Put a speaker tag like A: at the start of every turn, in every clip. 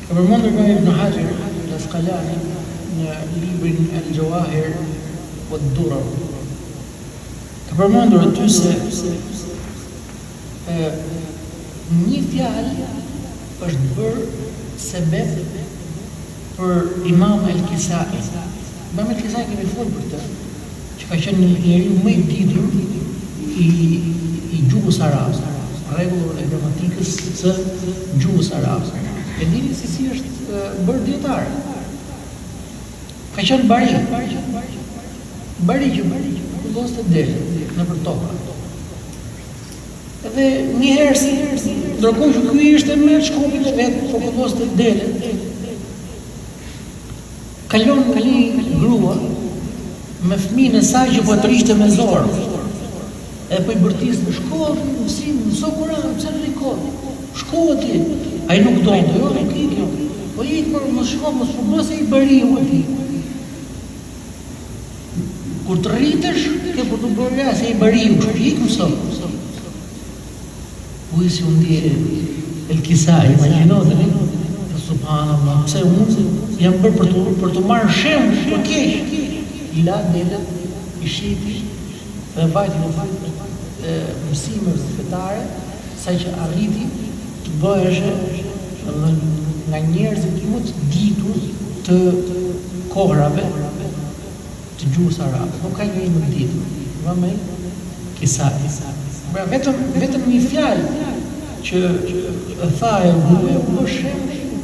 A: Ka përmendur nga Ibn Hajar al-Asqalani në librin Al-Jawahir wad-Durar. Ka përmendur aty se një fjalë është bërë sebeb për Imam el-Kisai. Imam el-Kisai kemi folur për këtë, që ka qenë njeriu më i ditur i gjuhës arabe, rregullave e gramatikës së gjuhës arabe. E dini se si është bërë dietar. Ka qenë bari që kulloste delë nëpër tokë. Edhe njëherë ndërkohë që ky ishte me shkopin e vet, po kulloste delë. Kalon një grua me fëmijën e saj që po trishte me zor. E po i bërtisë, shko mëso Kur'an, pse në rikon? Shko ti. Ai nuk donte, jo, nuk ikë. Po ik për mos shko, mos përbëse i bariu aty. Kur të rritesh, ke për të bërë se i bariu, ik mëso. Po si undi el-Kisai, imagjinote, subhanallah, pse unë jam bërë për të marrë shemë për keq. I la delët, i shiti, dhe vajti në fakt mësime fetare, sa që arriti të bëheshe nga njerëzit më të ditur të kohrave të gjuhës arabe. Nuk ka njëri më të ditur. Imam el-Kisai. Pra vetëm një fjalë që tha e u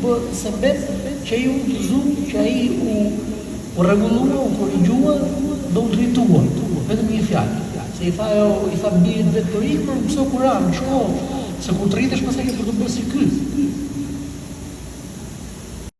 A: bë sebeb që ai u gëzu, që ai u rregullua, u korrigjua dhe u drejtua. Vetëm një fjalë. Se i tha birit vetë për ikë për mëso Kur'an, në shkollë, se kur të rritesh pastaj ke për të bërë si ky.